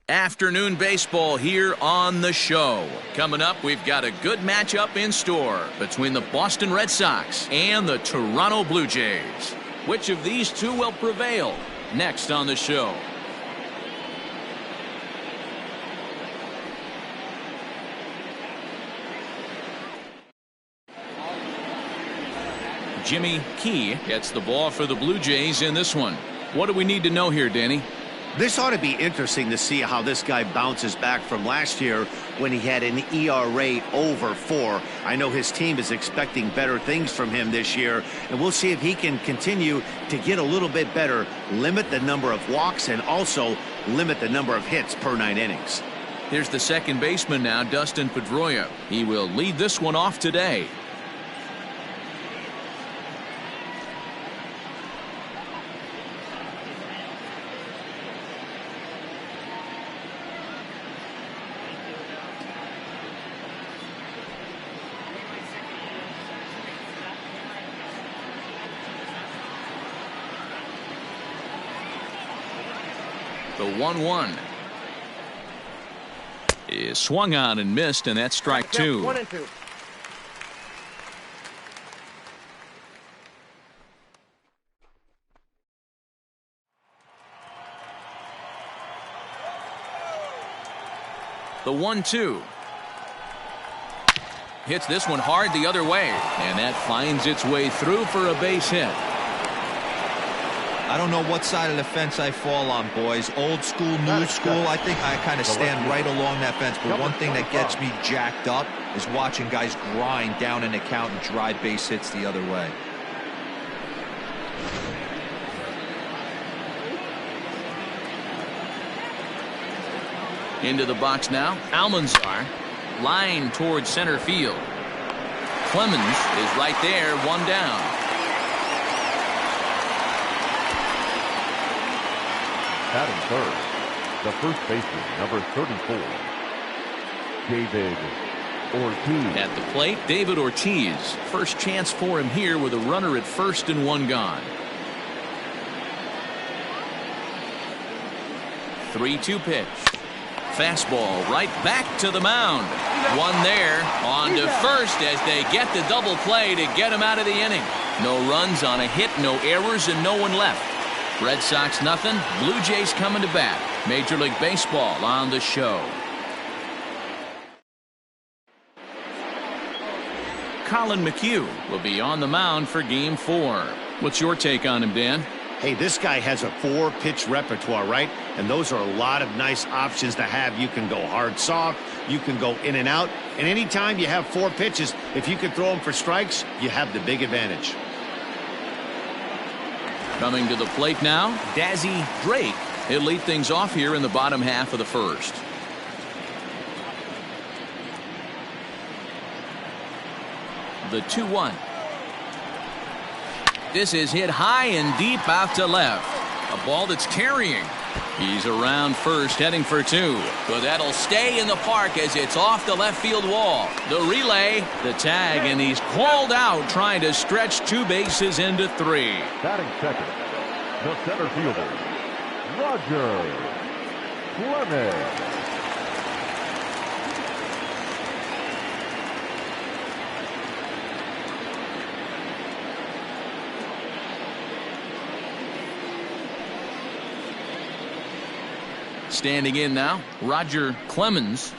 Afternoon baseball here on the show. Coming up, we've got a good matchup in store between the Boston Red Sox and the Toronto Blue Jays. Which of these two will prevail? Next on the show. Jimmy Key gets the ball for the Blue Jays in this one. What do we need to know here, Danny? This ought to be interesting to see how this guy bounces back from last year when he had an ERA over 4. I know his team is expecting better things from him this year, and we'll see if he can continue to get a little bit better, limit the number of walks, and also limit the number of hits per 9 innings. Here's the second baseman now, Dustin Pedroia. He will lead this one off today. The 1-1 is swung on and missed, and that's strike 2. 1-2. The 1-2 hits this one hard the other way, and that finds its way through for a base hit. I don't know what side of the fence I fall on, boys. Old school, new school. I think I kind of stand right along that fence. But one thing that gets me jacked up is watching guys grind down an account and drive base hits the other way. Into the box now. Almanzar, line towards center field. Clemens is right there, one down. Batting third, the first baseman, number 34, David Ortiz. At the plate, David Ortiz. First chance for him here with a runner at first and one gone. 3-2 pitch. Fastball right back to the mound. One there on to first as they get the double play to get him out of the inning. No runs on a hit, no errors, and no one left. Red Sox nothing. Blue Jays coming to bat. Major League Baseball on the show. Colin McHugh will be on the mound for Game 4. What's your take on him, Dan? Hey, this guy has a 4-pitch repertoire, right? And those are a lot of nice options to have. You can go hard, soft. You can go in and out. And anytime you have 4 pitches, if you can throw them for strikes, you have the big advantage. Coming to the plate now, Dazzy Drake. He'll lead things off here in the bottom half of the first. The 2-1. This is hit high and deep out to left. A ball that's carrying. He's around first, heading for 2. But that'll stay in the park as it's off the left field wall. The relay, the tag, and he's called out trying to stretch 2 bases into 3. Batting second, the center fielder, Roger Clemens. Standing in now, Roger Clemens.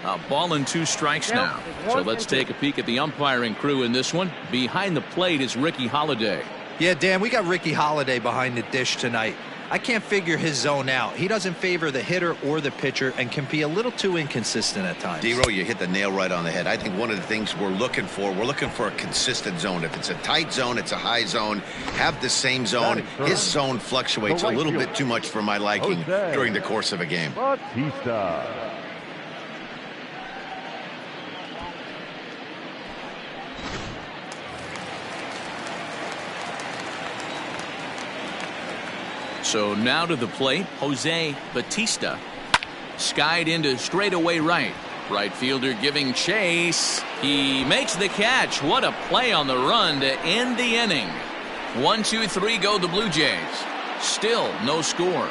A ball and 2 strikes now. So let's take a peek at the umpiring crew in this one. Behind the plate is Ricky Holiday. Yeah, Dan, we got Ricky Holiday behind the dish tonight. I can't figure his zone out. He doesn't favor the hitter or the pitcher and can be a little too inconsistent at times. D-Row, you hit the nail right on the head. I think one of the things we're looking for a consistent zone. If it's a tight zone, it's a high zone. Have the same zone. His zone fluctuates a little bit too much for my liking during the course of a game. Batista. So now to the plate, Jose Batista. Skied into straightaway right. Right fielder giving chase. He makes the catch. What a play on the run to end the inning. 1-2-3 go the Blue Jays. Still no score.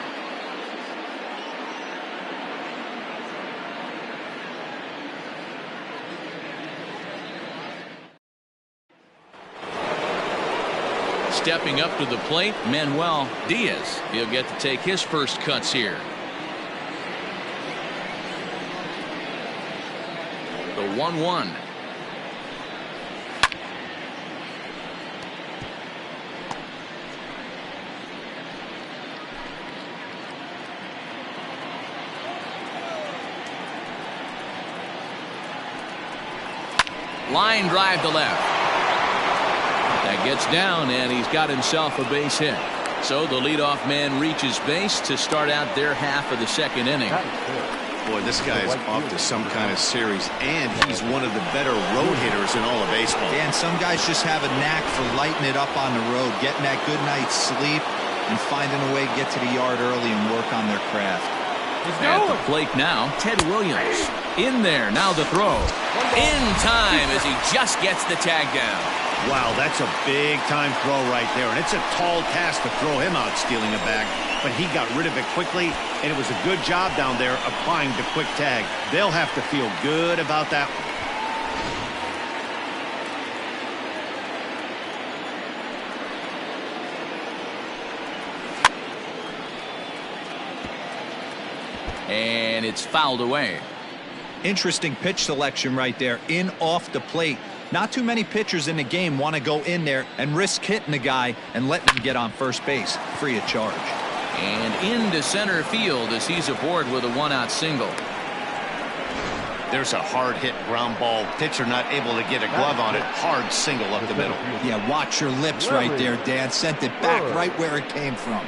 Stepping up to the plate, Manuel Diaz. He'll get to take his first cuts here. The 1-1. Line drive to left. That gets down, and he's got himself a base hit. So the leadoff man reaches base to start out their half of the second inning. Boy, this guy is off to some kind of series, and he's one of the better road hitters in all of baseball. And some guys just have a knack for lighting it up on the road, getting that good night's sleep, and finding a way to get to the yard early and work on their craft. At the plate now, Ted Williams. In there, now the throw. In time as he just gets the tag down. Wow, that's a big-time throw right there, and it's a tall task to throw him out stealing a bag, but he got rid of it quickly, and it was a good job down there applying the quick tag. They'll have to feel good about that one. And it's fouled away. Interesting pitch selection right there, in off the plate. Not too many pitchers in the game want to go in there and risk hitting the guy and letting him get on first base free of charge. And into center field as he's aboard with a one-out single. There's a hard hit ground ball. Pitcher not able to get a glove on it. Hard single up the middle. Yeah, watch your lips right there, Dan. Sent it back right where it came from.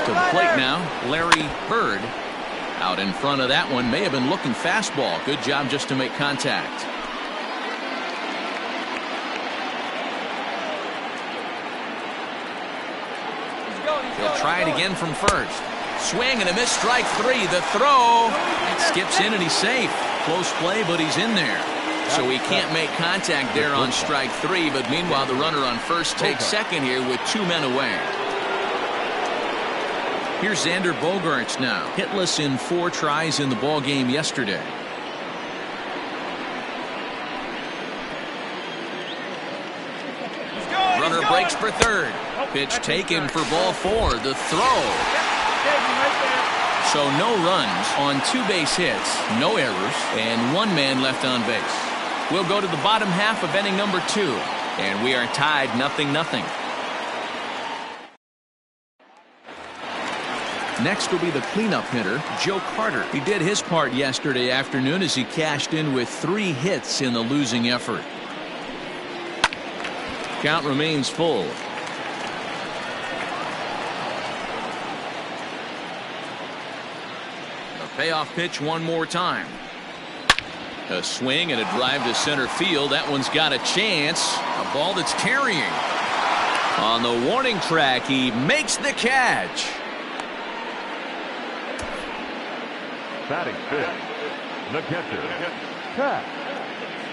To the plate now, Larry Bird. Out in front of that one, may have been looking fastball. Good job just to make contact. He'll try it again from first. Swing and a miss, strike three. The throw. It skips in and he's safe. Close play, but he's in there. So he can't make contact there on strike three, but meanwhile the runner on first takes second here with 2 men away. Here's Xander Bogaerts now, hitless in 4 tries in the ball game yesterday. Runner breaks for third. Pitch taken for ball 4. The throw. So no runs on 2 base hits, no errors, and 1 man left on base. We'll go to the bottom half of inning number 2, and we are tied 0-0. Next will be the cleanup hitter, Joe Carter. He did his part yesterday afternoon as he cashed in with 3 hits in the losing effort. Count remains full. A payoff pitch one more time. A swing and a drive to center field. That one's got a chance. A ball that's carrying. On the warning track, he makes the catch. Batting fifth, the catcher, Pat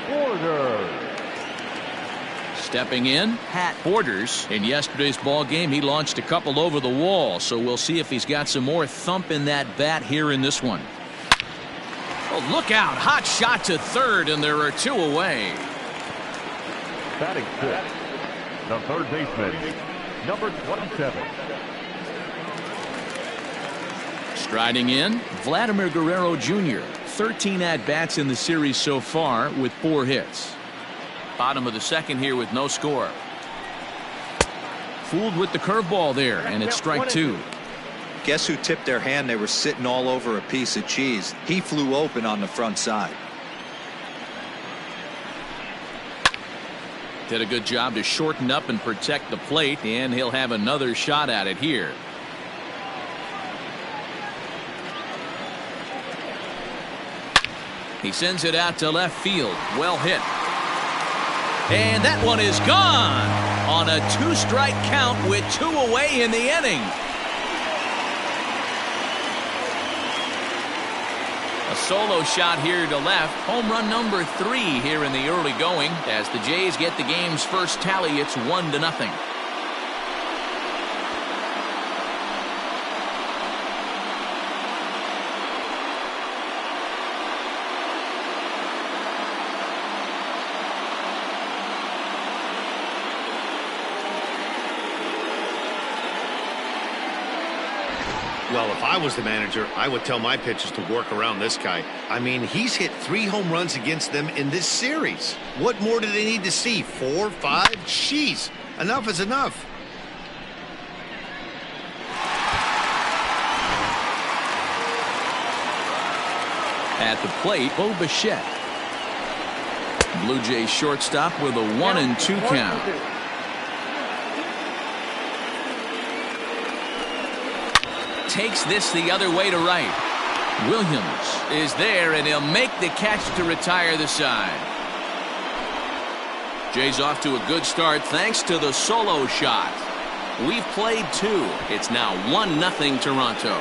Borders. Stepping in, Pat Borders. In yesterday's ball game, he launched a couple over the wall, so we'll see if he's got some more thump in that bat here in this one. Oh, look out. Hot shot to third, and there are 2 away. Batting fifth, the third baseman, number 27. Striding in, Vladimir Guerrero Jr. 13 at-bats in the series so far with 4 hits. Bottom of the second here with no score. Fooled with the curveball there, and it's strike 2. Guess who tipped their hand? They were sitting all over a piece of cheese. He flew open on the front side. Did a good job to shorten up and protect the plate, and he'll have another shot at it here. He sends it out to left field. Well hit. And that one is gone on a 2-strike count with 2 away in the inning. A solo shot here to left. Home run number 3 here in the early going. As the Jays get the game's first tally, it's 1-0. Well, if I was the manager, I would tell my pitchers to work around this guy. I mean, he's hit 3 home runs against them in this series. What more do they need to see? 4, 5? Jeez, enough is enough. At the plate, Bo Bichette. Blue Jays shortstop with a 1-2 count. Takes this the other way to right. Williams is there, and he'll make the catch to retire the side. Jays off to a good start thanks to the solo shot. We've played 2. It's now 1-0 Toronto.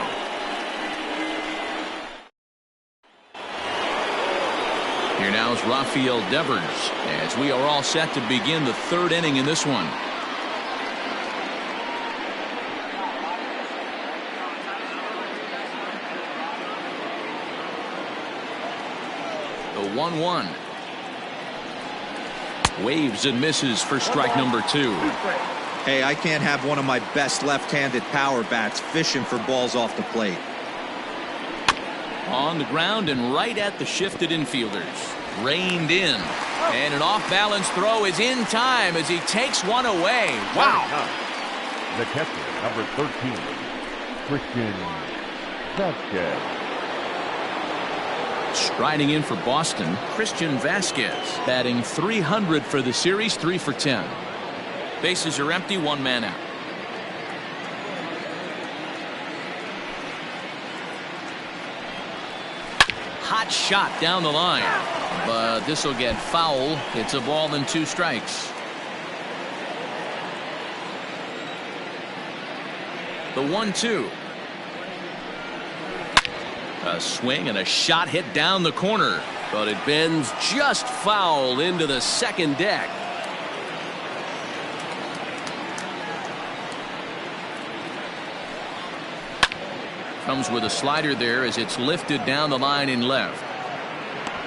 Here now is Rafael Devers as we are all set to begin the 3rd inning in this one. The 1-1. Waves and misses for strike number 2. Hey, I can't have one of my best left-handed power bats fishing for balls off the plate. On the ground and right at the shifted infielders. Reined in. And an off-balance throw is in time as he takes one away. Wow. The catcher, number 13, Christian Vasquez. Striding in for Boston, Christian Vasquez, batting .300 for the series, 3 for 10. Bases are empty, 1 man out. Hot shot down the line, but this will get foul. It's a ball and 2 strikes. The 1-2. A swing and a shot hit down the corner, but it bends just foul into the second deck. Comes with a slider there as it's lifted down the line in left.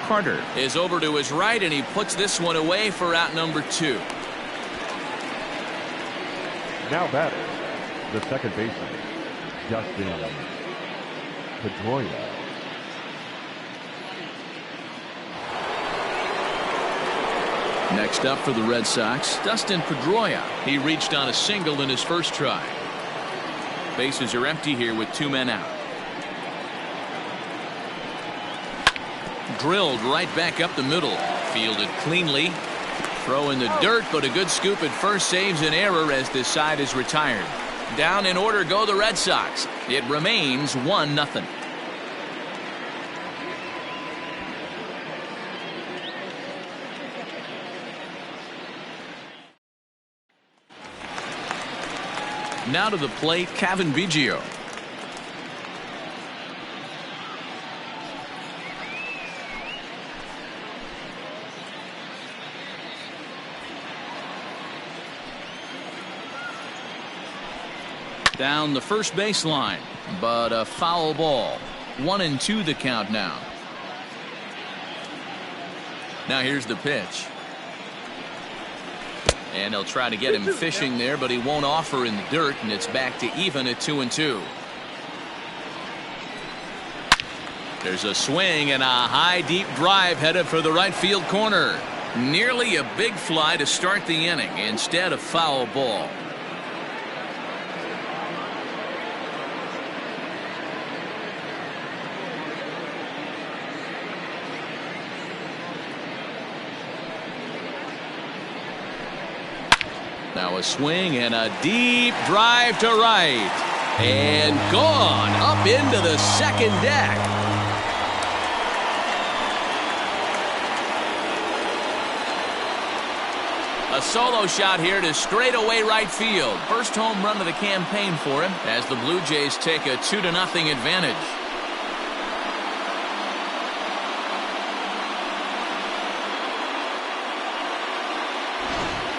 Carter is over to his right, and he puts this one away for out number 2. Now batting, the second baseman, Dustin Pedroia. Next up for the Red Sox, Dustin Pedroia. He reached on a single in his first try. Bases are empty here with 2 men out. Drilled right back up the middle. Fielded cleanly. Throw in the dirt, but a good scoop at first saves an error as this side is retired. Down in order go the Red Sox. It remains 1-0. Now to the plate, Cavan Biggio. Down the first baseline, but a foul ball. 1-2 the count now. Now here's the pitch. And he'll try to get him fishing there, but he won't offer in the dirt, and it's back to even at 2-2. There's a swing and a high deep drive headed for the right field corner. Nearly a big fly to start the inning instead of foul ball. Now a swing and a deep drive to right. And gone up into the second deck. A solo shot here to straightaway right field. First home run of the campaign for him as the Blue Jays take a 2-0 advantage.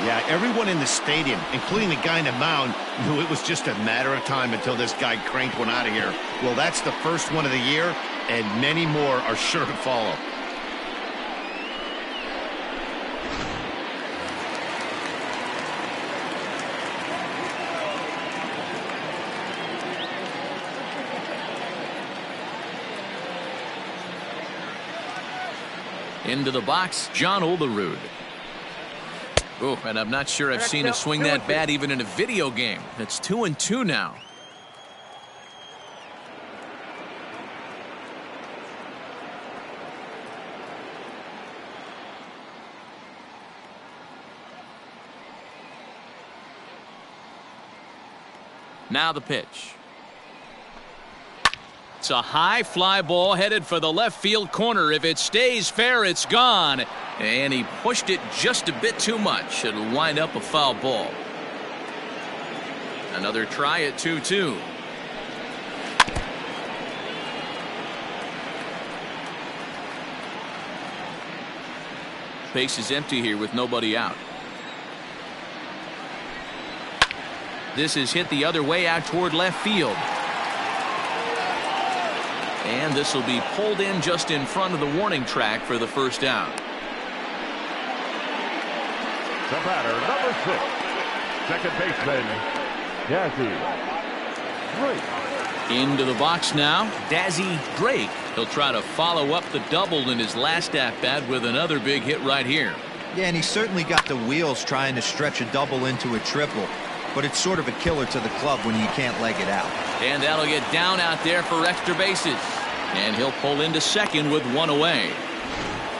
Yeah, everyone in the stadium, including the guy in the mound, knew it was just a matter of time until this guy cranked one out of here. Well, that's the first one of the year, and many more are sure to follow. Into the box, John Olerud. Oh, and I'm not sure I've seen a swing that bad even in a video game. It's 2-2 now. Now the pitch. It's a high fly ball headed for the left field corner. If it stays fair, it's gone. And he pushed it just a bit too much. It'll wind up a foul ball. Another try at 2-2. Base is empty here with nobody out. This is hit the other way out toward left field. And this will be pulled in just in front of the warning track for the first out. The batter, number 6, second baseman, Dazzy Drake. Into the box now, Dazzy Drake. He'll try to follow up the double in his last at-bat with another big hit right here. Yeah, and he's certainly got the wheels trying to stretch a double into a triple. But it's sort of a killer to the club when you can't leg it out. And that'll get down out there for extra bases. And he'll pull into second with one away.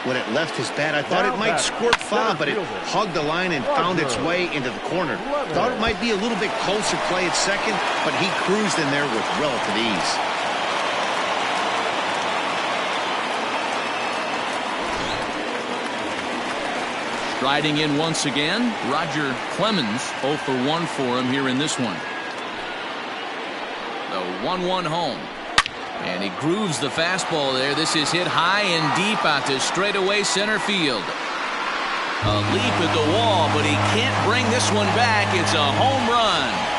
When it left his bat, I thought it might squirt foul, but it hugged the line and found its way into the corner. Thought it might be a little bit closer play at second, but he cruised in there with relative ease. Striding in once again, Roger Clemens. 0 for 1 for him here in this one. The 1-1 home. And he grooves the fastball there. This is hit high and deep out to straightaway center field. A leap at the wall, but he can't bring this one back. It's a home run.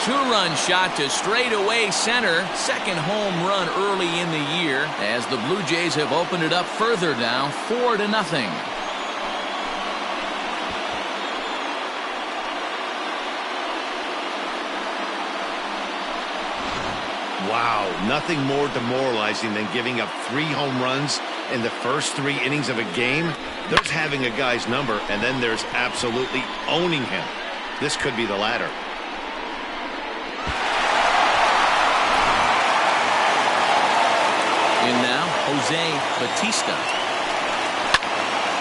Two-run shot to straightaway center. Second home run early in the year as the Blue Jays have opened it up further now, 4-0. Wow, nothing more demoralizing than giving up 3 home runs in the first 3 innings of a game. There's having a guy's number, and then there's absolutely owning him. This could be the latter. In now, Jose Batista.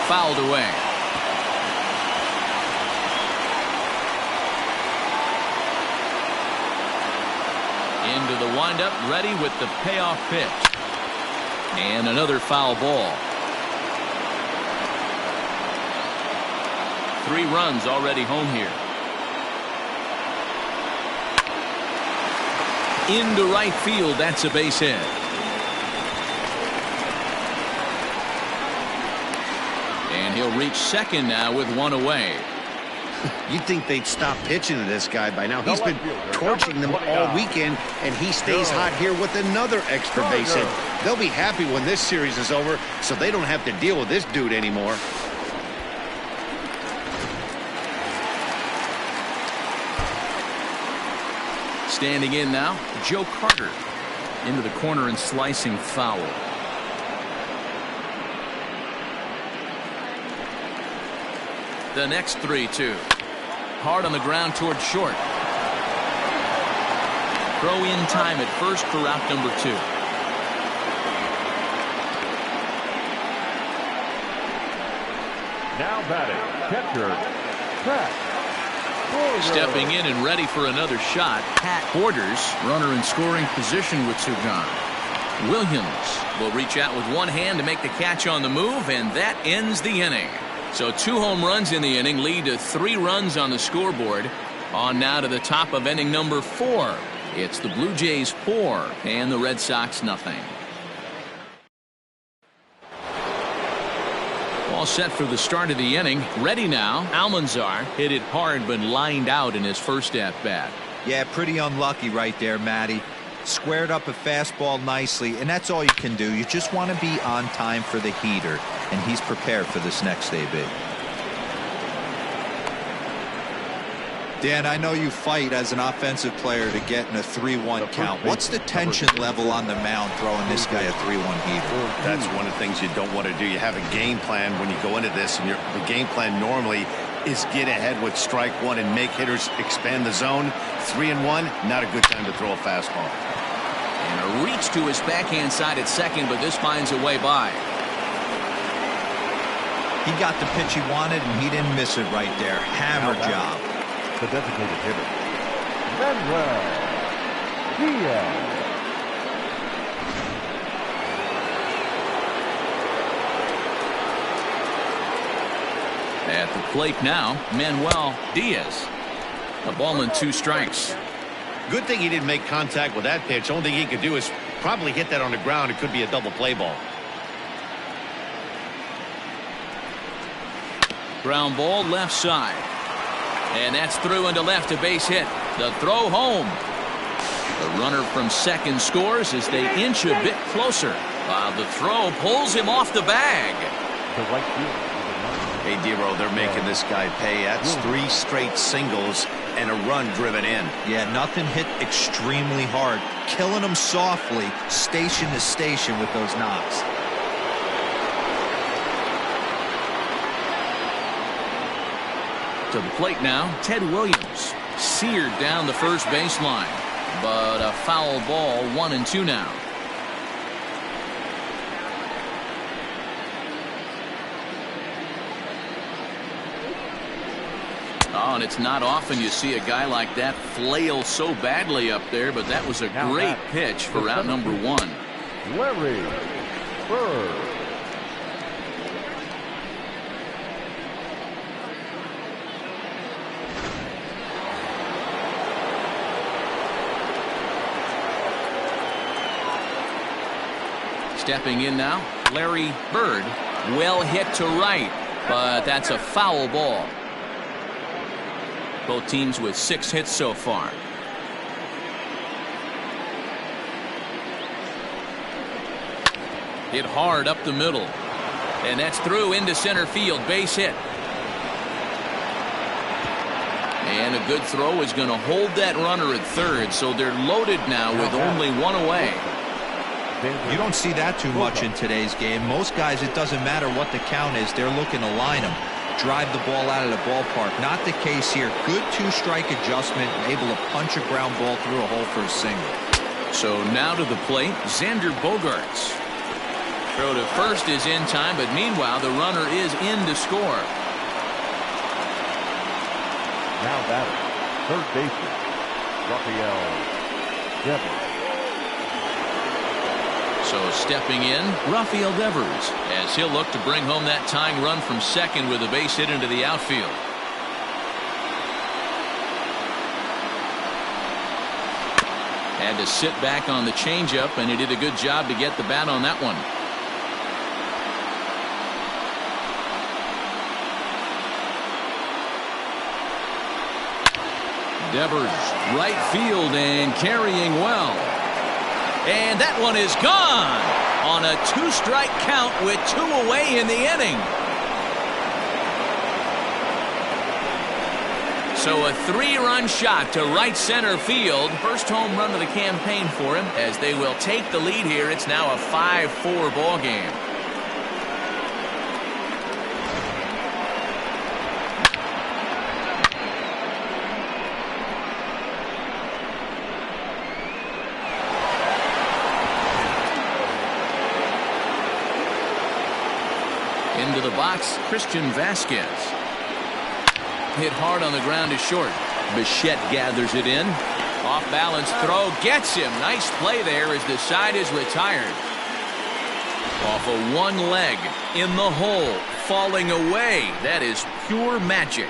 Fouled away. Into the windup, ready with the payoff pitch. And another foul ball. 3 runs already home here. Into right field, that's a base hit. And he'll reach second now with 1 away. You'd think they'd stop pitching to this guy by now. He's been torching them all weekend, and he stays hot here with another extra base hit. They'll be happy when this series is over, so they don't have to deal with this dude anymore. Standing in now, Joe Carter. Into the corner and slicing foul. The next 3-2. Hard on the ground toward short. Throw in time at first for out number 2. Now batting, catcher, Pat. Stepping in and ready for another shot, Pat Borders, runner in scoring position with 2 gone. Williams will reach out with one hand to make the catch on the move, and that ends the inning. So 2 home runs in the inning lead to 3 runs on the scoreboard. On now to the top of inning number 4. It's the Blue Jays 4 and the Red Sox nothing. All set for the start of the inning. Ready now. Almanzar hit it hard but lined out in his first at-bat. Yeah, pretty unlucky right there, Matty. Squared up a fastball nicely, and that's all you can do. You just want to be on time for the heater, and he's prepared for this next AB. Dan, I know you fight as an offensive player to get in a 3-1 count. What's the tension level on the mound throwing this guy a 3-1 heater? That's one of the things you don't want to do. You have a game plan when you go into this, and the game plan normally is get ahead with strike one and make hitters expand the zone. 3-1, not a good time to throw a fastball. And a reach to his backhand side at second, but this finds a way by. He got the pitch he wanted, and he didn't miss it right there. Hammer job. The designated hitter, Manuel Diaz. At the plate now, Manuel Diaz. A ball and 2 strikes. Good thing he didn't make contact with that pitch. Only thing he could do is probably hit that on the ground. It could be a double play ball. Ground ball left side. And that's through into left, a base hit. The throw home. The runner from second scores as they inch a bit closer. While the throw pulls him off the bag. The right field. Hey, Dero, they're making this guy pay. That's 3 straight singles and a run driven in. Yeah, nothing hit extremely hard. Killing him softly, station to station with those knocks. To the plate now, Ted Williams. Seared down the first baseline. But a foul ball, 1-2 now. Oh, and it's not often you see a guy like that flail so badly up there, but that was a great pitch for out number 1. Larry Bird. Stepping in now, Larry Bird. Well hit to right, but that's a foul ball. Both teams with 6 hits so far. Hit hard up the middle. And that's through into center field. Base hit. And a good throw is going to hold that runner at third. So they're loaded now with only 1 away. You don't see that too much in today's game. Most guys, it doesn't matter what the count is. They're looking to line them. Drive the ball out of the ballpark. Not the case here. Good 2-strike adjustment, able to punch a ground ball through a hole for a single. So now to the plate, Xander Bogaerts. Throw to first is in time, but meanwhile the runner is in to score. Now batting, third baseman, Rafael Devers. So stepping in, Rafael Devers, as he'll look to bring home that tying run from second with a base hit into the outfield. Had to sit back on the changeup, and he did a good job to get the bat on that one. Devers, right field and carrying well. And that one is gone on a 2-strike count with 2 away in the inning. So a 3-run shot to right center field. First home run of the campaign for him as they will take the lead here. It's now a 5-4 ball game. Into the box, Christian Vasquez. Hit hard on the ground to short. Bichette gathers it in. Off balance throw gets him. Nice play there as the side is retired. Off of one leg in the hole. Falling away. That is pure magic.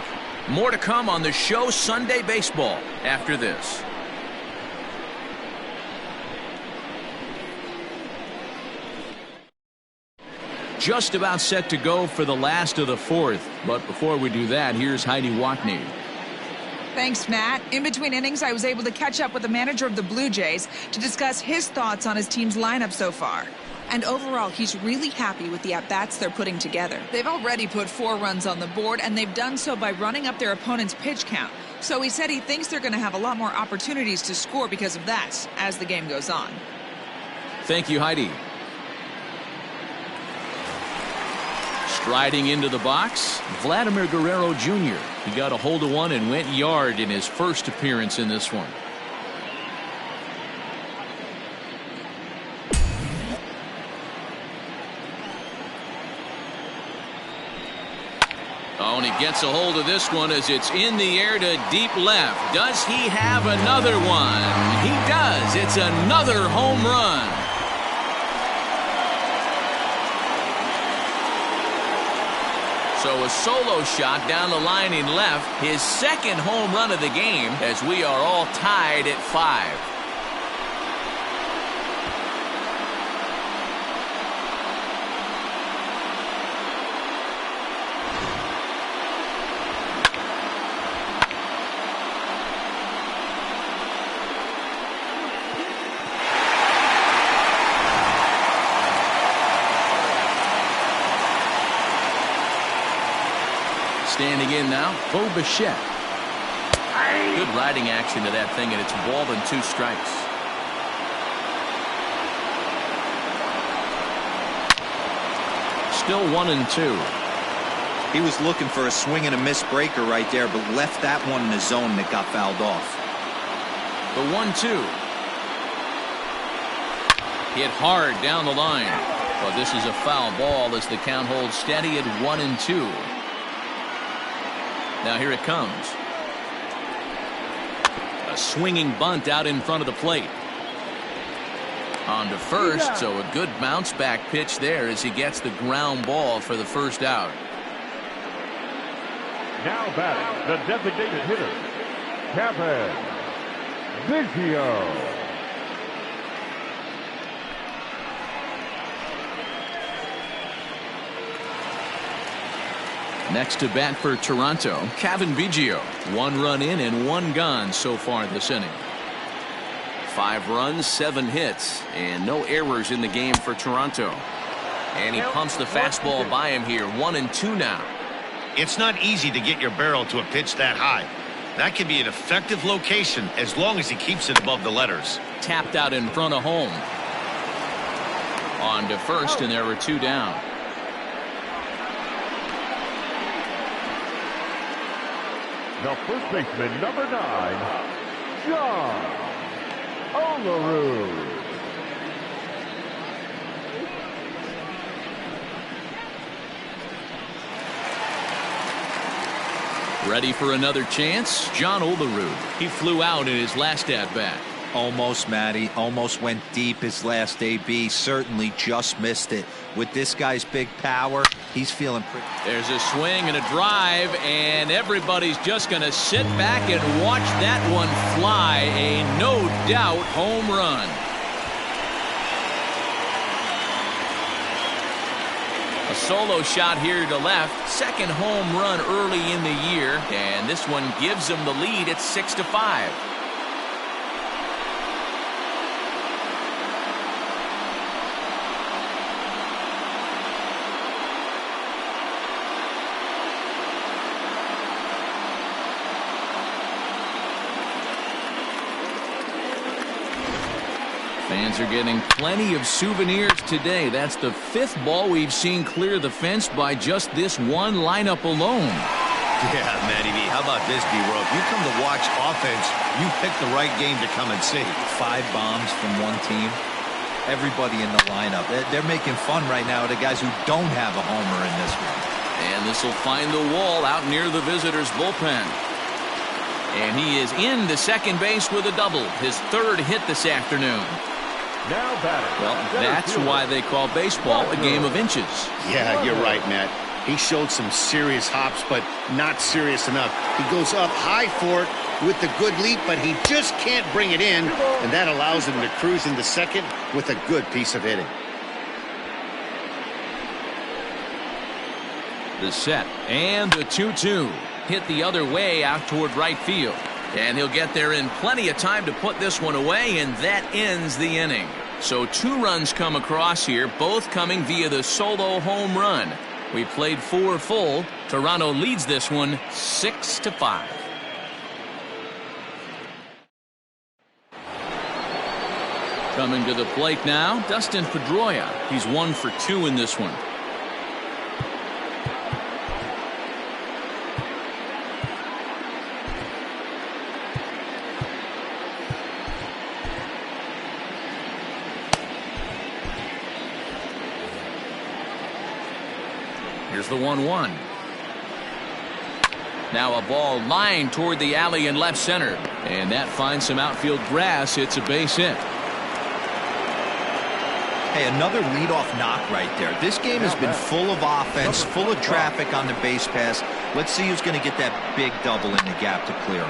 More to come on the show Sunday Baseball after this. Just about set to go for the last of the 4th. But before we do that, here's Heidi Watney. Thanks, Matt. In between innings, I was able to catch up with the manager of the Blue Jays to discuss his thoughts on his team's lineup so far. And overall, he's really happy with the at-bats they're putting together. They've already put 4 runs on the board, and they've done so by running up their opponent's pitch count. So he said he thinks they're going to have a lot more opportunities to score because of that as the game goes on. Thank you, Heidi. Striding into the box, Vladimir Guerrero Jr. He got a hold of one and went yard in his first appearance in this one. Oh, and he gets a hold of this one as it's in the air to deep left. Does he have another one? He does. It's another home run. So a solo shot down the line in left, his second home run of the game, as we are all tied at 5. Standing in now, Bo Bichette. Good riding action to that thing, and it's ball and 2 strikes. Still 1-2. He was looking for a swing and a miss breaker right there, but left that one in the zone that got fouled off. The 1-2. Hit hard down the line. But this is a foul ball as the count holds steady at 1-2. Now here it comes. A swinging bunt out in front of the plate. On to first, so a good bounce back pitch there as he gets the ground ball for the first out. Now batting, the designated hitter, Kevin Biggio. Next to bat for Toronto, Kevin Biggio. 1 run in and 1 gone so far this inning. 5 runs, 7 hits, and no errors in the game for Toronto. And he pumps the fastball by him here. 1-2 now. It's not easy to get your barrel to a pitch that high. That can be an effective location as long as he keeps it above the letters. Tapped out in front of home. On to first, and there were 2 down. The first baseman, number 9, John Olerud. Ready for another chance? John Olerud. He flew out in his last at-bat. Almost, Matty. Almost went deep his last AB. Certainly just missed it. With this guy's big power, he's feeling pretty. There's a swing and a drive, and everybody's just going to sit back and watch that one fly. A no-doubt home run. A solo shot here to left. Second home run early in the year, and this one gives him the lead at 6-5. Fans are getting plenty of souvenirs today. That's the 5th ball we've seen clear the fence by just this one lineup alone. Yeah, Matty B. How about this, B-Row? If you come to watch offense, you pick the right game to come and see. 5 bombs from one team. Everybody in the lineup. They're making fun right now of the guys who don't have a homer in this one. And this will find the wall out near the visitors' bullpen. And he is into second base with a double. His 3rd hit this afternoon. Now batting. Well, that's why they call baseball a game of inches. Yeah, you're right, Matt. He showed some serious hops, but not serious enough. He goes up high for it with the good leap, but he just can't bring it in, and that allows him to cruise into second with a good piece of hitting. The set and the 2-2. Hit the other way out toward right field. And he'll get there in plenty of time to put this one away, and that ends the inning. So 2 runs come across here, both coming via the solo home run. We played 4 full. Toronto leads this one 6-5. Coming to the plate now, Dustin Pedroia. He's 1 for 2 in this one. Here's the 1-1. Now a ball lined toward the alley in left center. And that finds some outfield grass. It's a base hit. Hey, another leadoff knock right there. This game has been full of offense, full of traffic on the base pass. Let's see who's going to get that big double in the gap to clear him.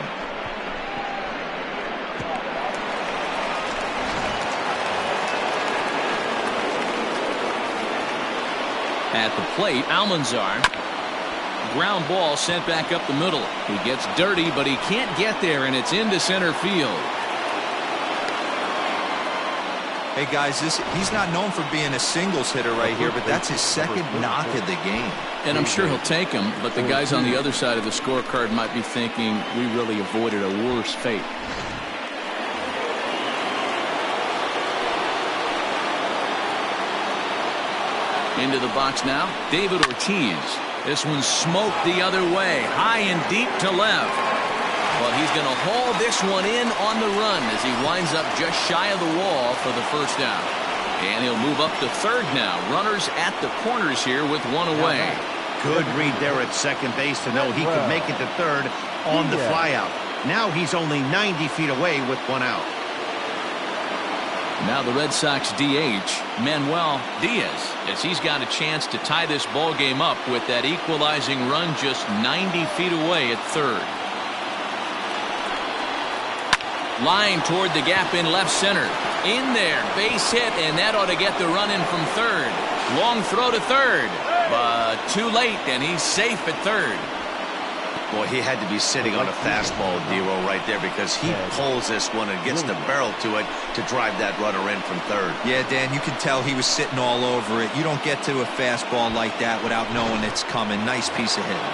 At the plate, Almanzar. Ground ball sent back up the middle. He gets dirty, but he can't get there, and it's into center field. Hey, guys, he's not known for being a singles hitter right here, but that's his second knock of the game. And I'm sure he'll take him, but the guys on the other side of the scorecard might be thinking we really avoided a worse fate. Into the box now, David Ortiz. This one smoked the other way, high and deep to left. But he's going to haul this one in on the run as he winds up just shy of the wall for the first out. And he'll move up to third now. Runners at the corners here with one away. Good read there at second base to know he could make it to third on the flyout. Now he's only 90 feet away with one out. Now the Red Sox DH, Manuel Diaz, as he's got a chance to tie this ball game up with that equalizing run just 90 feet away at third. Line toward the gap in left center. In there, base hit, and that ought to get the run in from third. Long throw to third, but too late, and he's safe at third. Boy, he had to be sitting on a fastball, Dero, right there, because he pulls this one and gets the barrel to it to drive that runner in from third. Yeah, Dan, you can tell he was sitting all over it. You don't get to a fastball like that without knowing it's coming. Nice piece of hitting.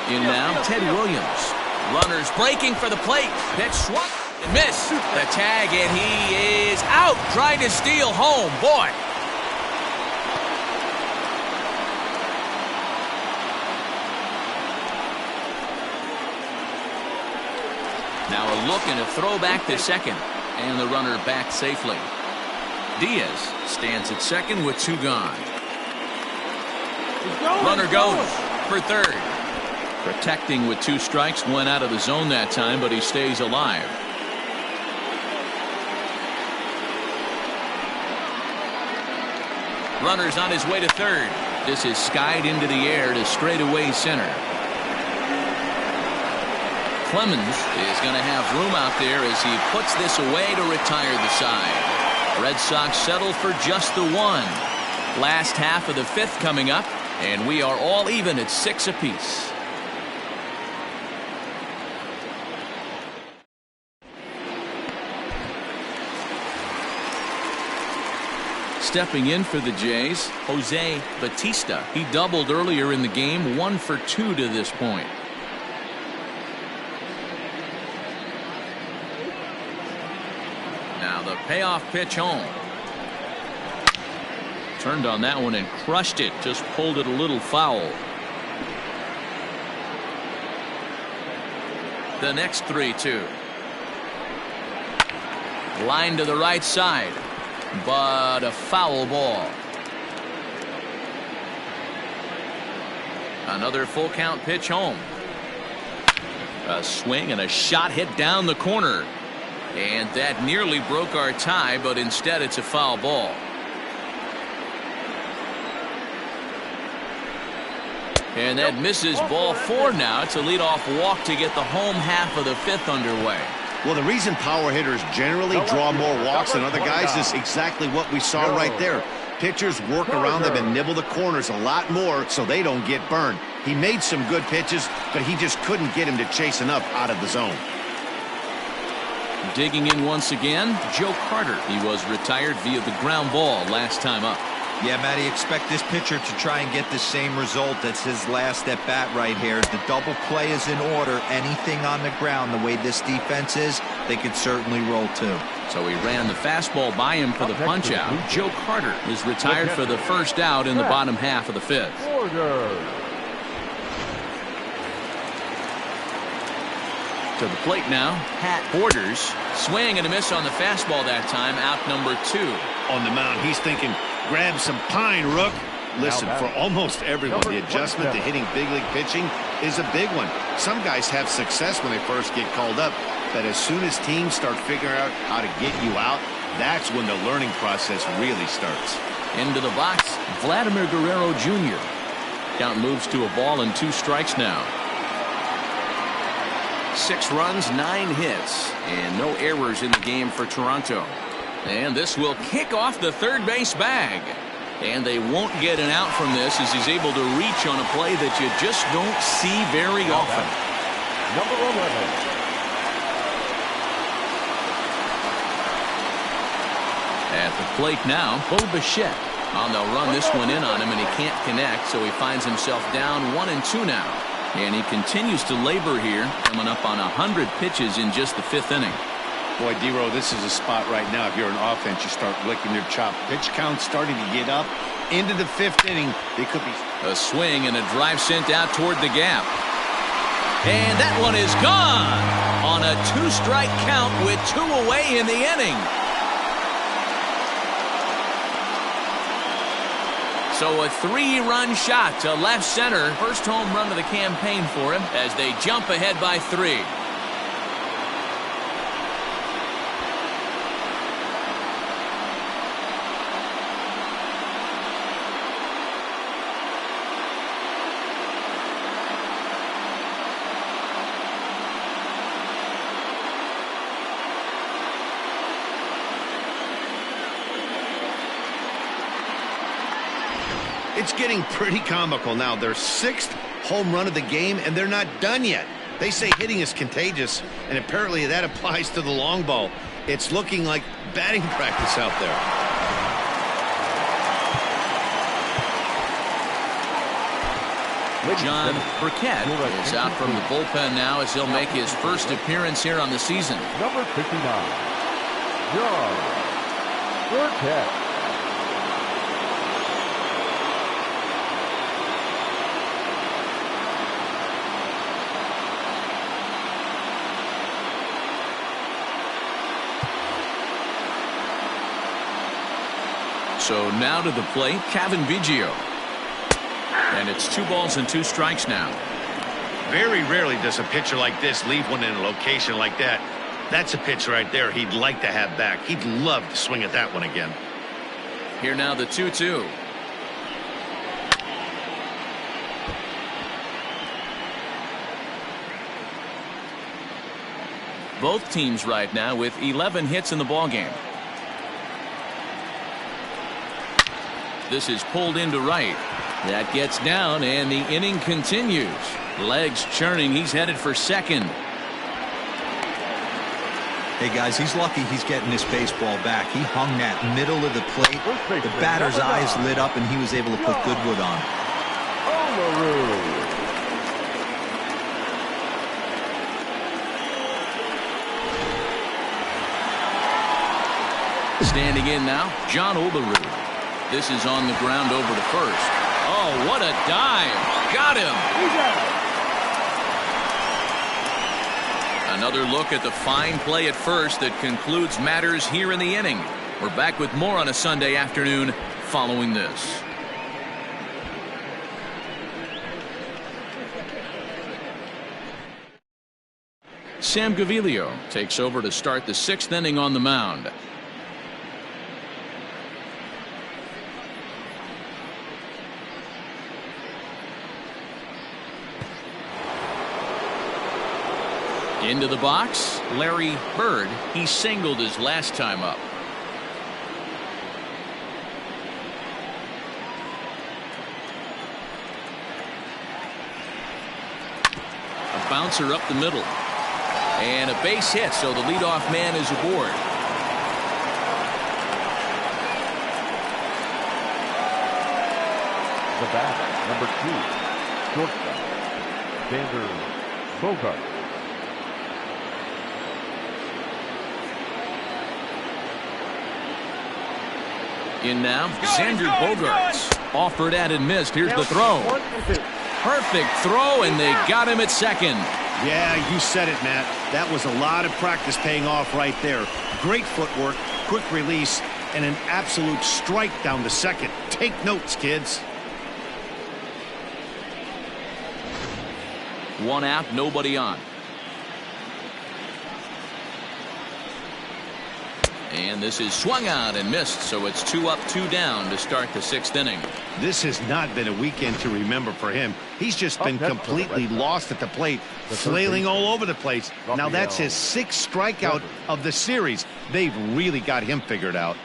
In now, Ted Williams. Runners breaking for the plate. Pitch swung and miss. The tag, and he is out trying to steal home. Boy. Now a look and a throw back to second. And the runner back safely. Diaz stands at second with two gone. Runner goes for third. Protecting with two strikes, went out of the zone that time, but he stays alive. Runner's on his way to third. This is skied into the air to straightaway center. Clemens is going to have room out there as he puts this away to retire the side. Red Sox settle for just the one. Last half of the fifth coming up, and we are all even at 6 apiece. Stepping in for the Jays, Jose Batista. He doubled earlier in the game, 1 for 2 to this point. Now the payoff pitch home. Turned on that one and crushed it. Just pulled it a little foul. The next 3-2. Line to the right side. But a foul ball. Another full count pitch home. A swing and a shot hit down the corner. And that nearly broke our tie, but instead it's a foul ball. And that misses ball 4 now. It's a leadoff walk to get the home half of the fifth underway. Well, the reason power hitters generally draw more walks than other guys is exactly what we saw right there. Pitchers work around them and nibble the corners a lot more so they don't get burned. He made some good pitches, but he just couldn't get him to chase enough out of the zone. Digging in once again, Joe Carter. He was retired via the ground ball last time up. Yeah, Matty, expect this pitcher to try and get the same result as his last at bat right here. The double play is in order. Anything on the ground, the way this defense is, they could certainly roll too. So he ran the fastball by him for the punch out. Joe Carter is retired for the first out in the bottom half of the fifth. To the plate now, Pat Borders. Swing and a miss on the fastball that time. Out number 2. On the mound, he's thinking, grab some pine, Rook. Listen, for almost everyone, the adjustment to hitting big league pitching is a big one. Some guys have success when they first get called up, but as soon as teams start figuring out how to get you out, that's when the learning process really starts. Into the box, Vladimir Guerrero Jr. Count moves to a ball and 2 strikes now. 6 runs, 9 hits, and no errors in the game for Toronto. And this will kick off the third base bag. And they won't get an out from this as he's able to reach on a play that you just don't see very often. Number 11. At the plate now, Bo Bichette. They'll run this one in on him, and he can't connect, so he finds himself down 1-2 now. And he continues to labor here, coming up on 100 pitches in just the 5th inning. Boy, D-Row, this is a spot right now. If you're an offense, you start licking your chop. Pitch count starting to get up into the 5th inning. They could be a swing and a drive sent out toward the gap. And that one is gone on a 2-strike count with 2 away in the inning. So a 3-run shot to left center. First home run of the campaign for him as they jump ahead by 3. It's getting pretty comical now. Their 6th home run of the game, and they're not done yet. They say hitting is contagious, and apparently that applies to the long ball. It's looking like batting practice out there. John Burkett is out from the bullpen now as he'll make his first appearance here on the season. Number 59, John Burkett. So now to the plate, Kevin Biggio. And it's 2 balls and 2 strikes now. Very rarely does a pitcher like this leave one in a location like that. That's a pitch right there he'd like to have back. He'd love to swing at that one again. Here now the 2-2. Both teams right now with 11 hits in the ballgame. This is pulled into right. That gets down, and the inning continues. Legs churning. He's headed for second. Hey, guys, he's lucky he's getting this baseball back. He hung that middle of the plate. The batter's eyes lit up, and he was able to put Goodwood on. Standing in now, John Olerud. This is on the ground over to first. Oh, what a dive. Got him. Another look at the fine play at first that concludes matters here in the inning. We're back with more on a Sunday afternoon following this. Sam Gaviglio takes over to start the 6th inning on the mound. Into the box, Larry Bird. He singled his last time up. A bouncer up the middle. And a base hit, so the leadoff man is aboard. The batter, number 2, shortstop, Xander Bogaerts. In now, Xander Bogaerts. Offered at and missed. Here's the throw. Perfect throw, and they got him at second. Yeah, you said it, Matt. That was a lot of practice paying off right there. Great footwork, quick release, and an absolute strike down to second. Take notes, kids. 1 out, nobody on. And this is swung out and missed, so it's 2 up, 2 down to start the 6th inning. This has not been a weekend to remember for him. He's just been completely lost at the plate, flailing all over the place. Now that's his 6th strikeout of the series. They've really got him figured out.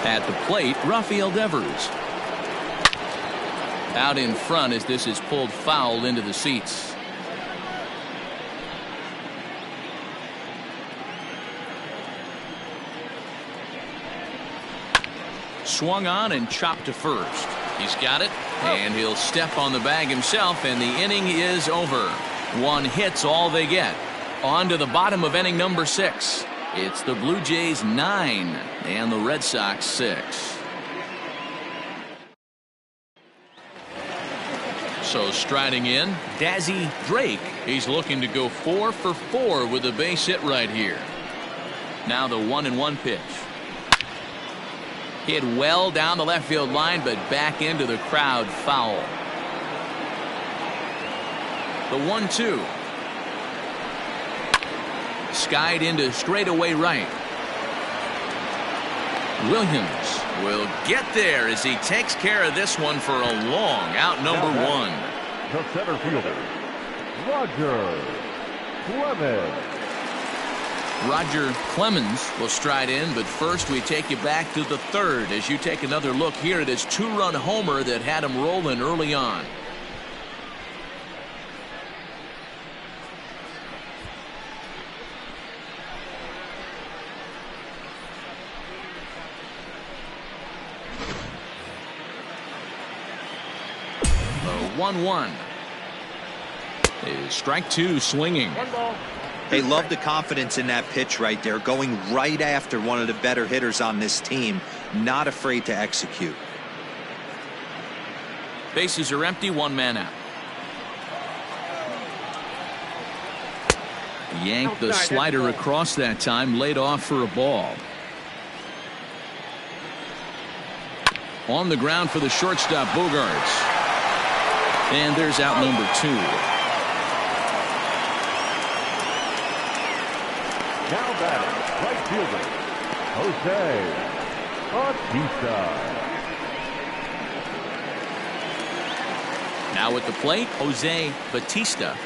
At the plate, Rafael Devers. Out in front as this is pulled foul into the seats. Swung on and chopped to first. He's got it, and he'll step on the bag himself, and the inning is over. 1 hit's all they get. On to the bottom of inning number 6. It's the Blue Jays 9 and the Red Sox 6. So striding in, Dazzy Drake. He's looking to go 4 for 4 with a base hit right here. Now the 1-1 pitch. Hit well down the left field line, but back into the crowd, foul. The 1-2. Skied into straightaway right. Williams will get there as he takes care of this one for a long out, number 1. The center fielder, Roger Clemens. Roger Clemens will stride in, but first we take you back to the 3rd as you take another look here at his 2-run homer that had him rolling early on. The 1-1 is strike 2 swinging. They love the confidence in that pitch right there, going right after one of the better hitters on this team, not afraid to execute. Bases are empty, 1 man out. Yanked the slider across that time, laid off for a ball. On the ground for the shortstop, Bogaerts. And there's out number 2. Now batting, right fielder, Jose Bautista. Now at the plate, Jose Bautista.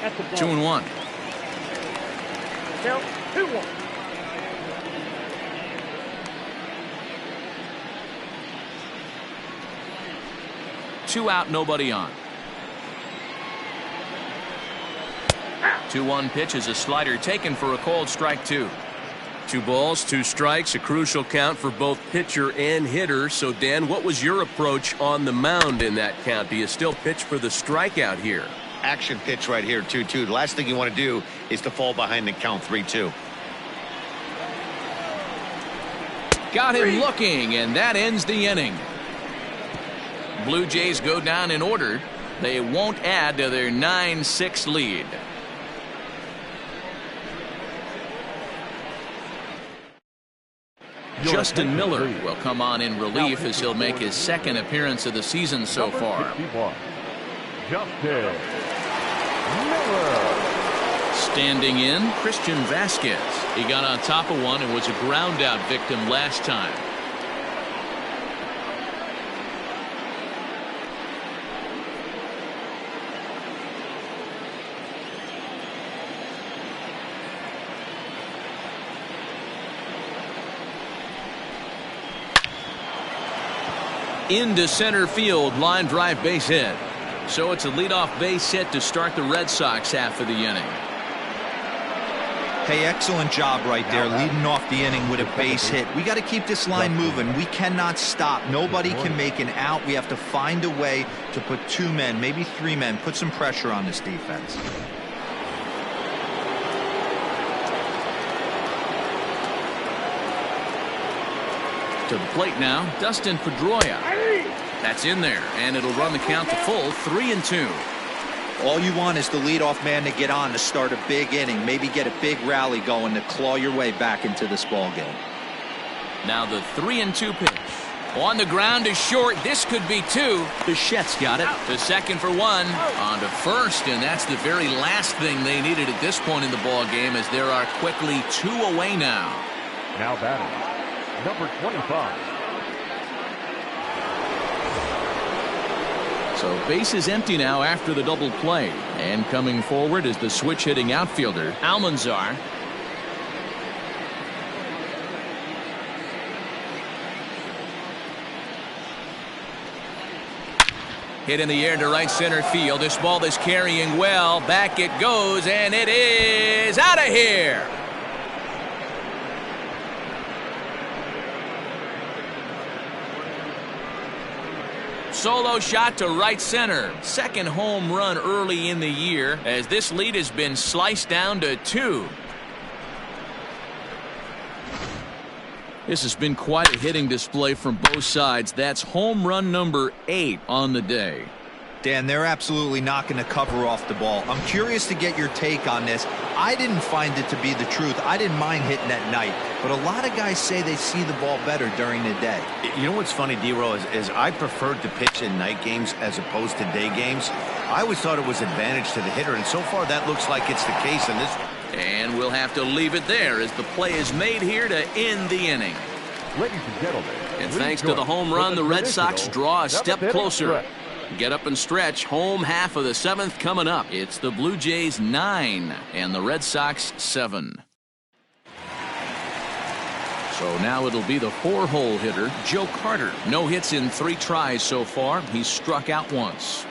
At the 2-1. Count 2-1. Two out, nobody on. 2-1 pitch is a slider taken for a called strike 2. 2 balls, 2 strikes, a crucial count for both pitcher and hitter. So, Dan, what was your approach on the mound in that count? Do you still pitch for the strikeout here? Action pitch right here, 2-2. The last thing you want to do is to fall behind the count 3-2. Got him looking, and that ends the inning. Blue Jays go down in order. They won't add to their 9-6 lead. Justin Miller will come on in relief as he'll make his 2nd appearance of the season so far. Justin Miller. Standing in, Christian Vasquez. He got on top of one and was a ground out victim last time. into center field, line drive base hit. So it's a leadoff base hit to start the Red Sox half of the inning. Hey, excellent job right there, leading off the inning with a base hit. We got to keep this line moving. We cannot stop. Nobody can make an out. We have to find a way to put 2 men, maybe 3 men, put some pressure on this defense. To the plate now, Dustin Pedroia. That's in there, and it'll run the count to full, 3-2. All you want is the leadoff man to get on to start a big inning, maybe get a big rally going to claw your way back into this ball game. Now the 3-2 pitch. On the ground to short. This could be 2. Bichette's got it. To second for 1. On to first, and that's the very last thing they needed at this point in the ball game, as there are quickly 2 away now. Now batting, number 25. So base is empty now after the double play. And coming forward is the switch hitting outfielder, Almanzar. Hit in the air to right center field. This ball is carrying well. Back it goes, and it is out of here. Solo shot to right center. Second home run early in the year, as this lead has been sliced down to 2. This has been quite a hitting display from both sides. That's home run number 8 on the day. Dan, they're absolutely not going to cover off the ball. I'm curious to get your take on this. I didn't find it to be the truth. I didn't mind hitting at night, but a lot of guys say they see the ball better during the day. You know what's funny, D-Row, is I preferred to pitch in night games as opposed to day games. I always thought it was advantage to the hitter, and so far that looks like it's the case in this. And we'll have to leave it there as the play is made here to end the inning. Ladies and gentlemen, and thanks to the home run, the Red Sox draw a step closer. Get up and stretch. Home half of the 7th coming up. It's the Blue Jays 9 and the Red Sox 7. So now it'll be the 4-hole hitter, Joe Carter. No hits in 3 tries so far. He's struck out once.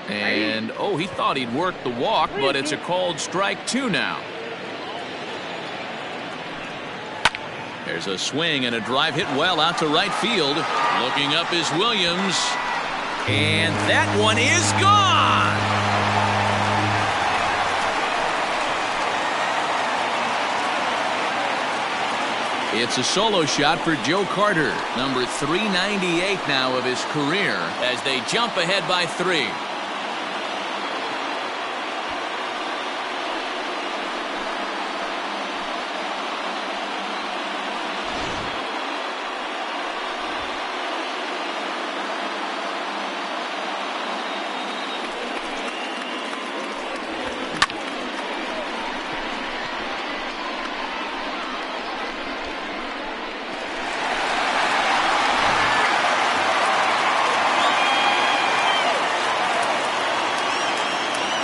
And, oh, he thought he'd work the walk, but it's a called strike 2 now. There's a swing and a drive hit well out to right field. Looking up is Williams. And that one is gone. It's a solo shot for Joe Carter, number 398 now of his career, as they jump ahead by 3.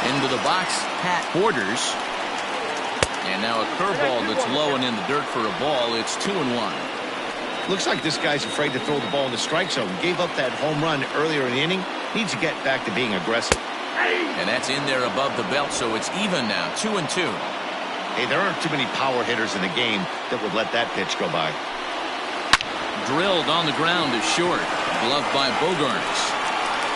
Into the box, Pat Borders. And now a curveball that's low and in the dirt for a ball. It's 2-1. Looks like this guy's afraid to throw the ball in the strike zone. Gave up that home run earlier in the inning. Needs to get back to being aggressive. And that's in there above the belt, so it's even now, 2-2. Hey, there aren't too many power hitters in the game that would let that pitch go by. Drilled on the ground to short. Gloved by Bogarts.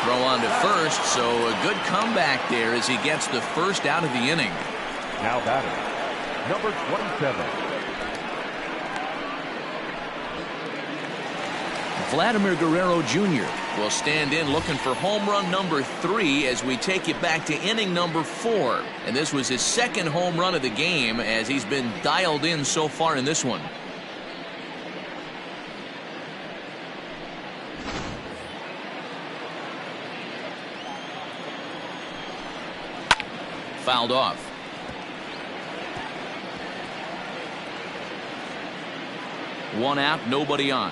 Throw on to first, so a good comeback there as he gets the first out of the inning. Now batting, number 27. Vladimir Guerrero Jr. will stand in looking for home run number 3 as we take it back to inning number 4. And this was his second home run of the game as he's been dialed in so far in this one. Fouled off. One out, nobody on.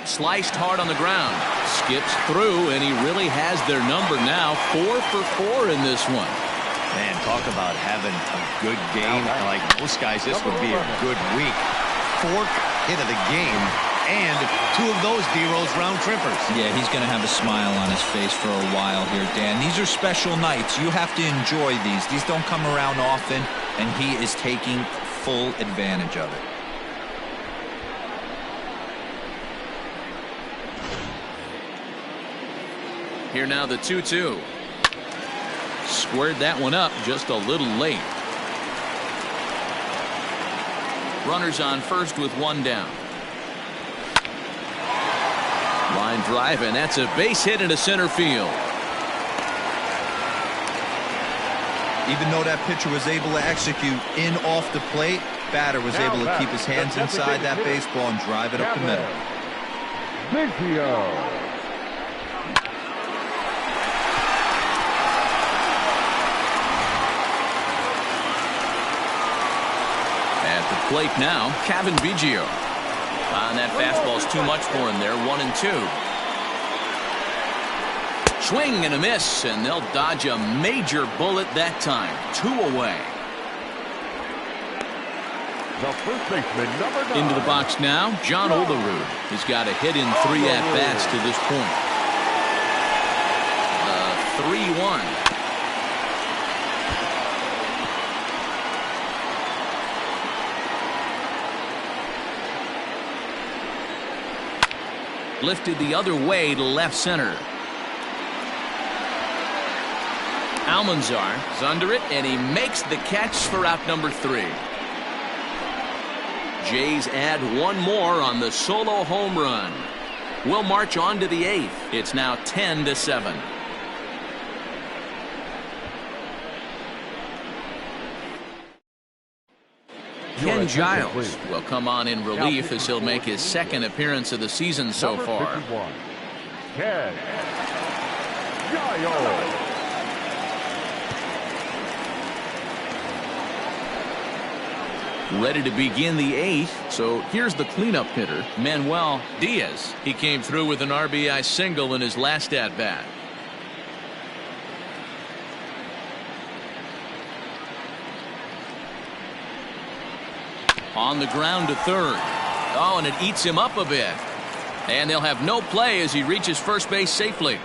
Sliced hard on the ground. Skips through, and he really has their number now. 4 for 4 in this one. Man, talk about having a good game. Like most guys, this would be a good week. 4th hit of the game, and 2 of those D-Rose round trippers. Yeah, he's going to have a smile on his face for a while here, Dan. These are special nights. You have to enjoy these. These don't come around often, and he is taking full advantage of it. Here now the 2-2. Squared that one up just a little late. Runners on first with 1 down. Line drive, and that's a base hit into center field. Even though that pitcher was able to execute in off the plate, batter was able to keep his hands inside that baseball and drive it up the middle. At the plate now, Kevin Biggio. That fastball's too much for him there. 1-2. Swing and a miss, and they'll dodge a major bullet that time. 2 away. The first baseman, number 9. Into the box now, John Olerud. He's got a hit in 3 at-bats to this point. The 3-1. Lifted the other way to left center. Almanzar is under it, and he makes the catch for out number 3. Jays add 1 more on the solo home run. We'll march on to the 8th. It's now 10-7. Ken Giles will come on in relief as he'll make his 2nd appearance of the season so far. Ken Giles. Ready to begin the 8th, so here's the cleanup hitter, Manuel Diaz. He came through with an RBI single in his last at-bat. On the ground to third. Oh, and it eats him up a bit. And they'll have no play as he reaches first base safely.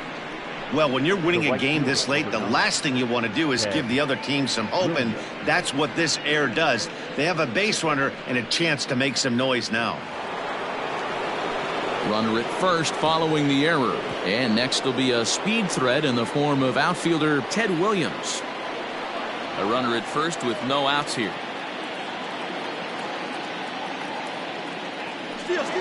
Well, when you're winning a game this late, the last thing you want to do is give the other team some hope, and that's what this error does. They have a base runner and a chance to make some noise now. Runner at first following the error. And next will be a speed threat in the form of outfielder Ted Williams. A runner at first with no outs here.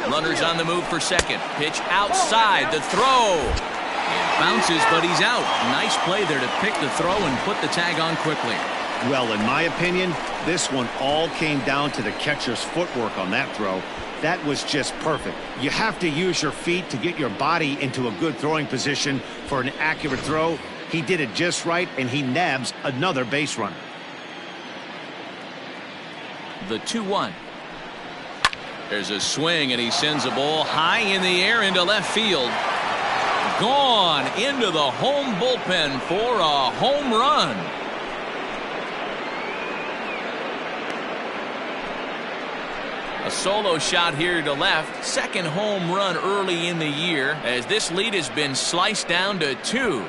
Runners on the move for second. Pitch outside. The throw. It bounces, but he's out. Nice play there to pick the throw and put the tag on quickly. Well, in my opinion, this one all came down to the catcher's footwork on that throw. That was just perfect. You have to use your feet to get your body into a good throwing position for an accurate throw. He did it just right, and he nabs another base runner. The 2-1. There's a swing, and he sends a ball high in the air into left field. Gone into the home bullpen for a home run. A solo shot here to left. 2nd home run early in the year as this lead has been sliced down to 2.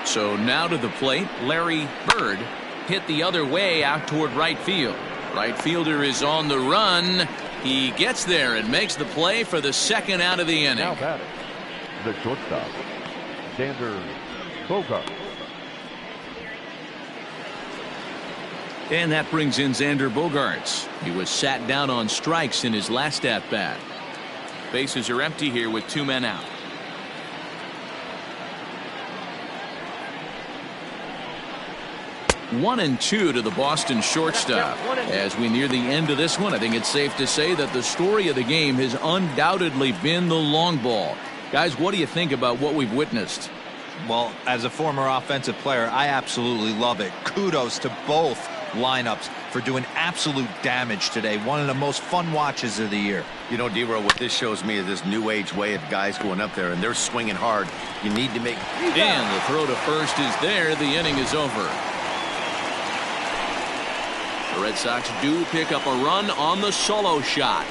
So now to the plate, Larry Bird hit the other way out toward right field. Right fielder is on the run. He gets there and makes the play for the 2nd out of the inning. Now batting, the shortstop, Xander Bogart. And that brings in Xander Bogaerts. He was sat down on strikes in his last at-bat. Bases are empty here with 2 men out. One and two to the Boston shortstop. As we near the end of this one, I think it's safe to say that the story of the game has undoubtedly been the long ball. Guys, what do you think about what we've witnessed? Well, as a former offensive player, I absolutely love it. Kudos to both lineups for doing absolute damage today. One of the most fun watches of the year. You know, D-Row, what this shows me is this new age way of guys going up there, and they're swinging hard. You need to make... And the throw to first is there. The inning is over. The Red Sox do pick up a run on the solo shot.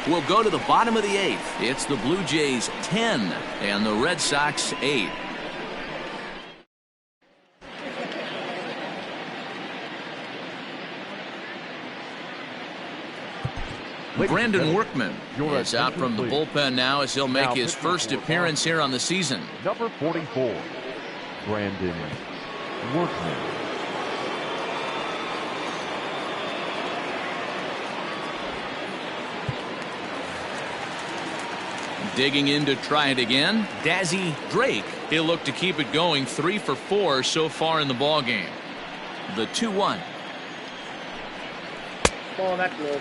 We'll go to the bottom of the 8th. It's the Blue Jays 10 and the Red Sox 8. Brandon Workman is out from the bullpen now as he'll make his first appearance here on the season. Number 44, Brandon Workman. Digging in to try it again, Dazzy Drake. He'll look to keep it going. 3 for 4 so far in the ball game. The 2-1. Ball that close.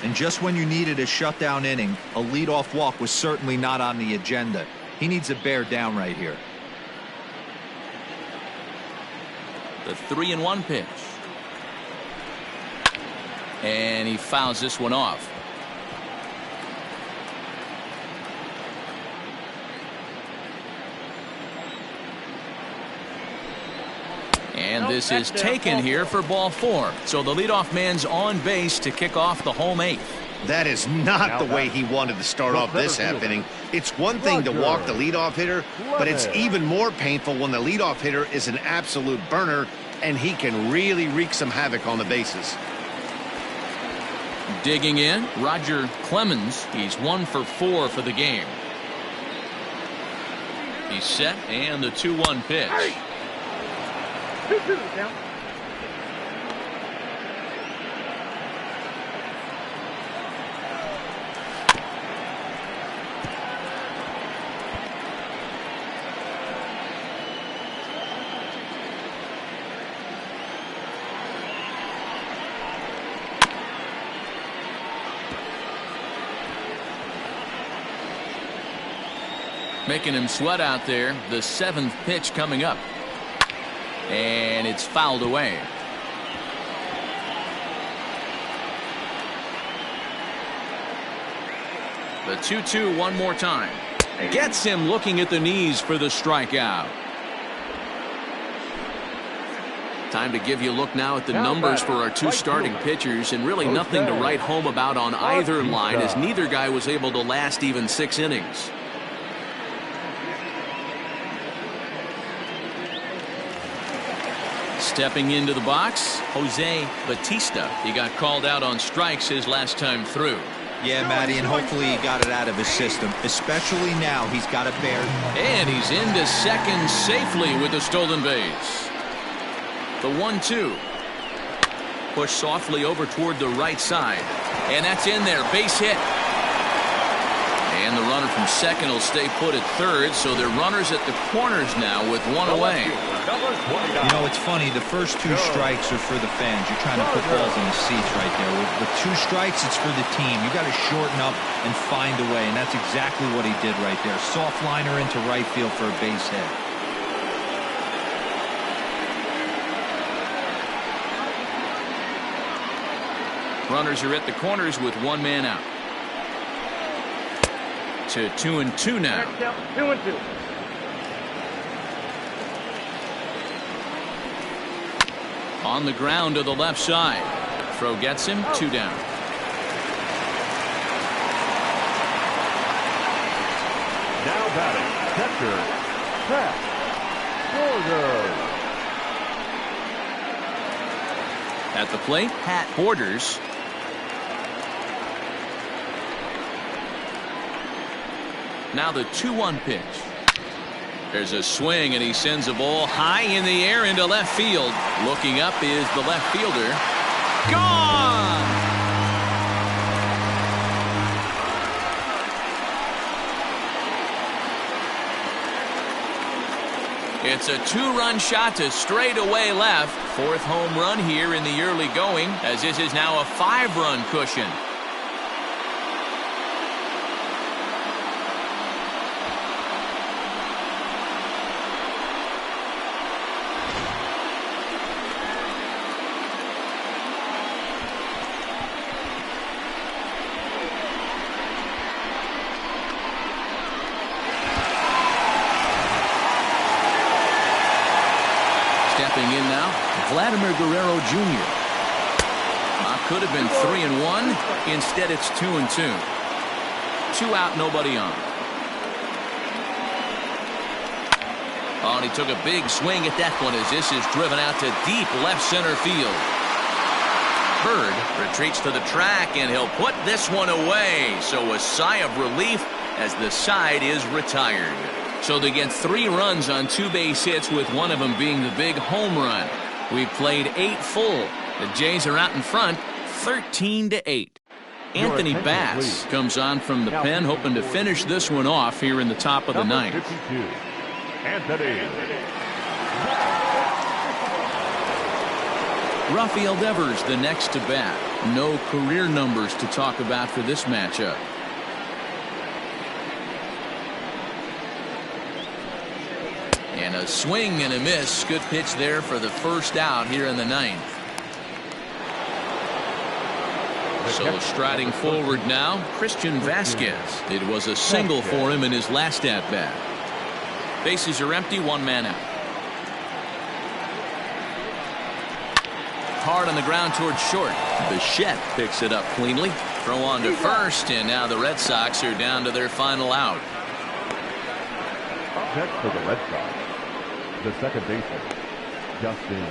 And just when you needed a shutdown inning, a leadoff walk was certainly not on the agenda. He needs to bear down right here. The 3-1 pitch. And he fouls this one off. And this is taken here for ball 4. So the leadoff man's on base to kick off the home 8th. That is not the way he wanted to start off this half inning. It's one thing to walk the leadoff hitter, but it's even more painful when the leadoff hitter is an absolute burner and he can really wreak some havoc on the bases. Digging in, Roger Clemens. He's 1 for 4 for the game. He's set, and the 2-1 pitch. 2-2 count. Making him sweat out there. The 7th pitch coming up. And it's fouled away. The 2-2 one more time. Gets him looking at the knees for the strikeout. Time to give you a look now at the numbers for our 2 starting pitchers, and really nothing to write home about on either line, as neither guy was able to last even 6 innings. Stepping into the box, Jose Batista. He got called out on strikes his last time through. Yeah, Matty, and hopefully he got it out of his system. Especially now, he's got to bear. And he's into second safely with the stolen base. The 1-2. Pushed softly over toward the right side. And that's in there. Base hit. And the runner from second will stay put at third, so they're runners at the corners now with 1 away. You know, it's funny, the first 2 strikes are for the fans. You're trying to put balls in the seats right there. With 2 strikes, it's for the team. You got to shorten up and find a way, and that's exactly what he did right there. Soft liner into right field for a base hit. Runners are at the corners with 1 man out. To 2-2 now. 2-2. On the ground to the left side. Throw gets him. 2 down. Now batting, catcher, Pat Borders. At the plate, Pat Borders. Now the 2-1 pitch. There's a swing, and he sends a ball high in the air into left field. Looking up is the left fielder. Gone! It's a 2-run shot to straightaway left. 4th home run here in the early going, as this is now a 5-run cushion. Stepping in now, Vladimir Guerrero Jr. Could have been 3-1. Instead, it's 2-2. 2 out, nobody on. Oh, and he took a big swing at that one as this is driven out to deep left center field. Bird retreats to the track, and he'll put this one away. So a sigh of relief as the side is retired. So they get 3 runs on 2 base hits, with one of them being the big home run. We've played 8 full. The Jays are out in front, 13-8. Anthony Bass comes on from the pen, hoping to finish this one off here in the top of the 9th. 52, Anthony. Rafael Devers the next to bat. No career numbers to talk about for this matchup. And a swing and a miss. Good pitch there for the first out here in the 9th. So striding forward now, Christian Vasquez. It was a single for him in his last at-bat. Bases are empty, 1 man out. Hard on the ground towards short. Bichette picks it up cleanly. Throw on to first, and now the Red Sox are down to their final out. Up next for the Red Sox, the second baseman, Dustin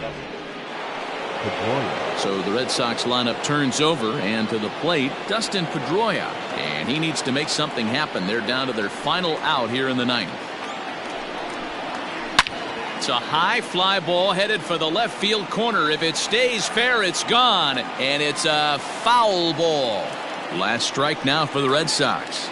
Pedroia. So the Red Sox lineup turns over, and to the plate, Dustin Pedroia. And he needs to make something happen. They're down to their final out here in the 9th. It's a high fly ball headed for the left field corner. If it stays fair, it's gone. And it's a foul ball. Last strike now for the Red Sox.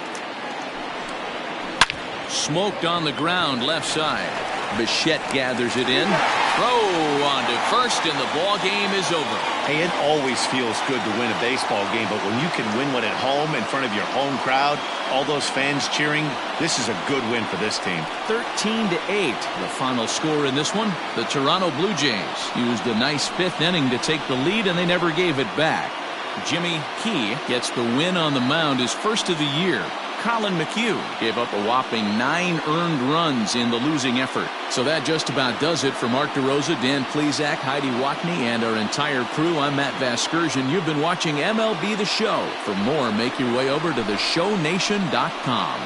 Smoked on the ground left side. Bichette gathers it in. Throw on to first, and the ball game is over. Hey, it always feels good to win a baseball game, but when you can win one at home in front of your home crowd, all those fans cheering, this is a good win for this team. 13-8, the final score in this one. The Toronto Blue Jays used a nice 5th inning to take the lead, and they never gave it back. Jimmy Key gets the win on the mound, his first of the year. Colin McHugh gave up a whopping 9 earned runs in the losing effort. So that just about does it for Mark DeRosa, Dan Plesac, Heidi Watney, and our entire crew. I'm Matt Vasgersian. You've been watching MLB The Show. For more, make your way over to theshownation.com.